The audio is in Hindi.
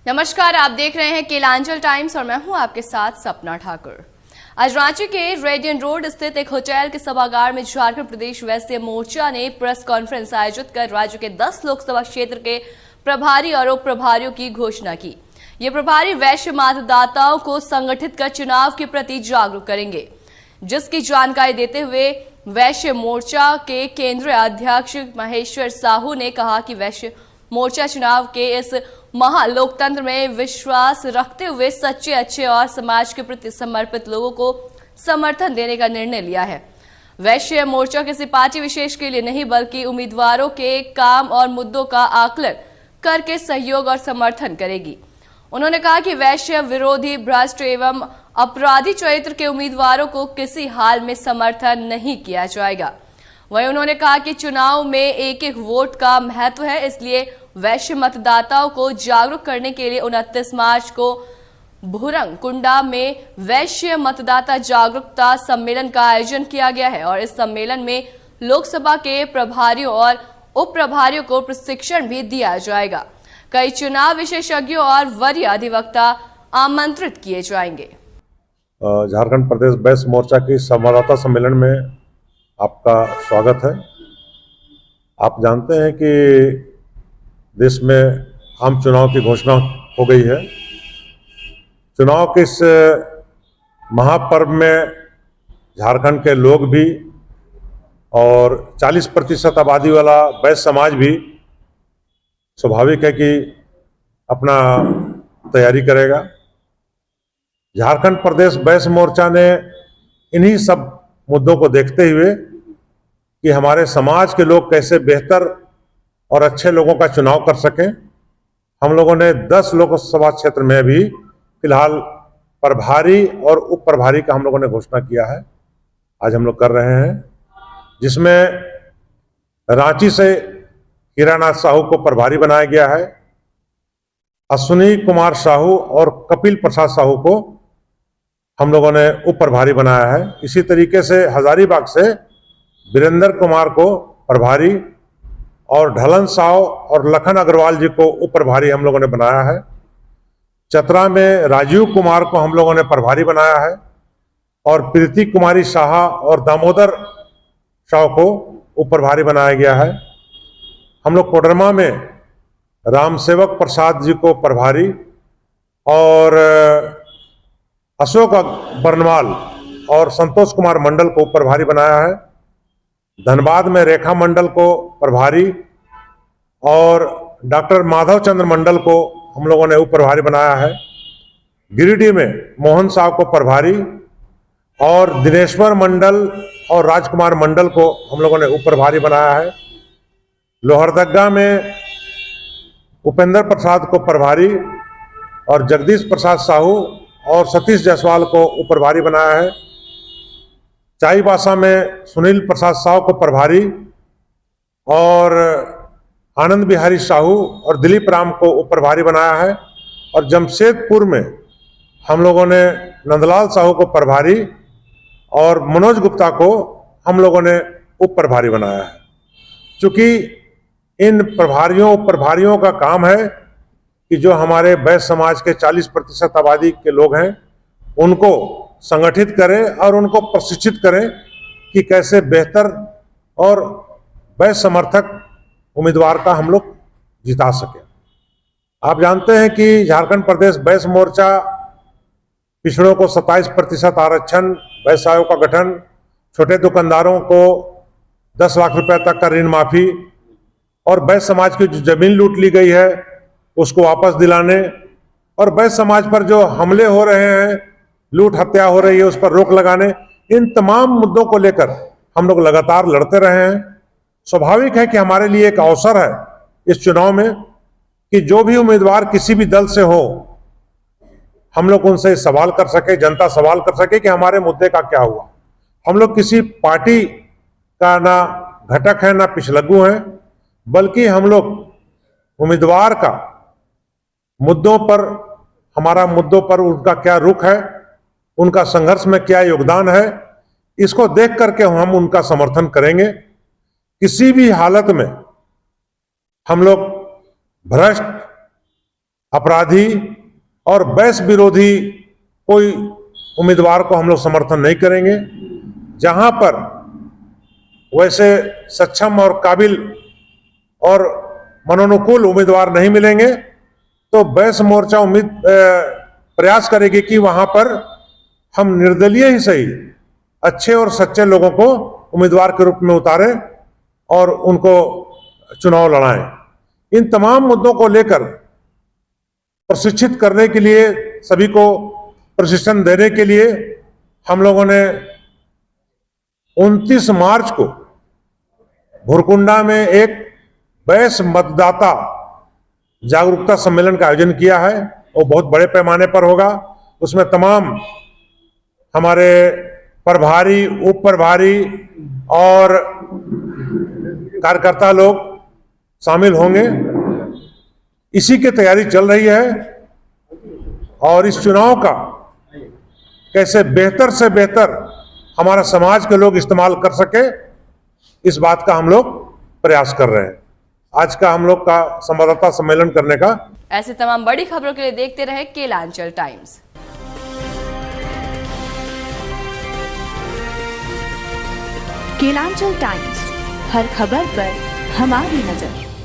नमस्कार, आप देख रहे हैं केलांचल टाइम्स और मैं हूं आपके साथ सपना ठाकुर। आज रांची के रेडियन रोड स्थित एक होटल के सभागार में झारखंड प्रदेश वैश्य मोर्चा ने प्रेस कॉन्फ्रेंस आयोजित कर राज्य के 10 लोकसभा क्षेत्र के प्रभारी और उप प्रभारियों की घोषणा की। ये प्रभारी वैश्य मतदाताओं को संगठित कर चुनाव के प्रति जागरूक करेंगे, जिसकी जानकारी देते हुए वैश्य मोर्चा के केंद्रीय अध्यक्ष महेश्वर साहू ने कहा कि वैश्य मोर्चा चुनाव के इस महालोकतंत्र में विश्वास रखते हुए सच्चे, अच्छे और समाज के प्रति समर्पित लोगों को समर्थन देने का निर्णय लिया है। वैश्य मोर्चा किसी पार्टी विशेष के लिए नहीं, बल्कि उम्मीदवारों के काम और मुद्दों का आकलन करके सहयोग और समर्थन करेगी। उन्होंने कहा कि वैश्य विरोधी, भ्रष्ट एवं अपराधी चरित्र के उम्मीदवारों को किसी हाल में समर्थन नहीं किया जाएगा। वहीं उन्होंने कहा कि चुनाव में एक एक वोट का महत्व है, इसलिए वैश्य मतदाताओं को जागरूक करने के लिए 29 मार्च को भुरंग कुंडा में वैश्य मतदाता जागरूकता सम्मेलन का आयोजन किया गया है और इस सम्मेलन में लोकसभा के प्रभारियों और उप प्रभारियों को प्रशिक्षण भी दिया जाएगा। कई चुनाव विशेषज्ञों और वरीय अधिवक्ता आमंत्रित किए जाएंगे। झारखंड प्रदेश वैश्य मोर्चा की संवाददाता सम्मेलन में आपका स्वागत है। आप जानते हैं कि देश में आम चुनाव की घोषणा हो गई है। चुनाव के इस महापर्व में झारखंड के लोग भी और 40% आबादी वाला वैश्य समाज भी स्वाभाविक है कि अपना तैयारी करेगा। झारखंड प्रदेश वैश्य मोर्चा ने इन्हीं सब मुद्दों को देखते हुए कि हमारे समाज के लोग कैसे बेहतर और अच्छे लोगों का चुनाव कर सकें, हम लोगों ने 10 लोकसभा क्षेत्र में भी फिलहाल प्रभारी और उप प्रभारी का हम लोगों ने घोषणा किया है। आज हम लोग कर रहे हैं, जिसमें रांची से हीरानाथ साहू को प्रभारी बनाया गया है, अश्विनी कुमार साहू और कपिल प्रसाद साहू को हम लोगों ने उप प्रभारी बनाया है। इसी तरीके से हजारीबाग से वीरेंद्र कुमार को प्रभारी और ढलन साव और लखन अग्रवाल जी को उप प्रभारी हम लोगों ने बनाया है। चतरा में राजीव कुमार को हम लोगों ने प्रभारी बनाया है और प्रीति कुमारी शाह और दामोदर शाह को उप प्रभारी बनाया गया है। हम लोग कोडरमा में रामसेवक प्रसाद जी को प्रभारी और अशोक बर्नवाल और संतोष कुमार मंडल को प्रभारी बनाया है। धनबाद में रेखा मंडल को प्रभारी और डॉक्टर माधव चंद्र मंडल को हम लोगों ने उप प्रभारी बनाया है। गिरिडीह में मोहन साहब को प्रभारी और दिनेश्वर मंडल और राजकुमार मंडल को हम लोगों ने उप प्रभारी बनाया है। लोहरदगा में उपेंद्र प्रसाद को प्रभारी और जगदीश प्रसाद साहू और सतीश जायसवाल को उप प्रभारी बनाया है। चाईबासा में सुनील प्रसाद साहू को प्रभारी और आनंद बिहारी साहू और दिलीप राम को उप प्रभारी बनाया है। और जमशेदपुर में हम लोगों ने नंदलाल साहू को प्रभारी और मनोज गुप्ता को हम लोगों ने उप प्रभारी बनाया है। चूंकि इन प्रभारियों उप प्रभारियों का काम है कि जो हमारे वैश्य समाज के 40% आबादी के लोग हैं उनको संगठित करें और उनको प्रशिक्षित करें कि कैसे बेहतर और वैश्य समर्थक उम्मीदवार का हम लोग जिता सकें। आप जानते हैं कि झारखंड प्रदेश वैश्य मोर्चा पिछड़ों को 27% आरक्षण, व्यवसायों का गठन, छोटे दुकानदारों को 10 लाख रुपए तक का ऋण माफी और वैश्य समाज की जो जमीन लूट ली गई है उसको वापस दिलाने और वैश्य समाज पर जो हमले हो रहे हैं, लूट हत्या हो रही है, उस पर रोक लगाने, इन तमाम मुद्दों को लेकर हम लोग लगातार लड़ते रहे हैं। स्वाभाविक है कि हमारे लिए एक अवसर है इस चुनाव में कि जो भी उम्मीदवार किसी भी दल से हो, हम लोग उनसे सवाल कर सके, जनता सवाल कर सके कि हमारे मुद्दे का क्या हुआ। हम लोग किसी पार्टी का ना घटक है ना पिछलग्गू है, बल्कि हम लोग उम्मीदवार का मुद्दों पर, हमारा मुद्दों पर उनका क्या रुख है, उनका संघर्ष में क्या योगदान है, इसको देख करके हम उनका समर्थन करेंगे। किसी भी हालत में हम लोग भ्रष्ट अपराधी और वैश्य विरोधी कोई उम्मीदवार को हम लोग समर्थन नहीं करेंगे। जहां पर वैसे सक्षम और काबिल और मनोनुकूल उम्मीदवार नहीं मिलेंगे तो वैश्य मोर्चा प्रयास करेगी कि वहां पर हम निर्दलीय ही सही अच्छे और सच्चे लोगों को उम्मीदवार के रूप में उतारें और उनको चुनाव लड़ाएं। इन तमाम मुद्दों को लेकर प्रशिक्षित करने के लिए, सभी को प्रशिक्षण देने के लिए हम लोगों ने 29 मार्च को भुरकुंडा में एक वैश्य मतदाता जागरूकता सम्मेलन का आयोजन किया है। वो बहुत बड़े पैमाने पर होगा। उसमें तमाम हमारे प्रभारी, उप प्रभारी और कार्यकर्ता लोग शामिल होंगे। इसी की तैयारी चल रही है और इस चुनाव का कैसे बेहतर से बेहतर हमारा समाज के लोग इस्तेमाल कर सके, इस बात का हम लोग प्रयास कर रहे हैं। आज का हम लोग का संवाददाता सम्मेलन करने का। ऐसे तमाम बड़ी खबरों के लिए देखते रहे केलांचल टाइम्स। केलांचल टाइम्स, हर खबर पर हमारी नजर।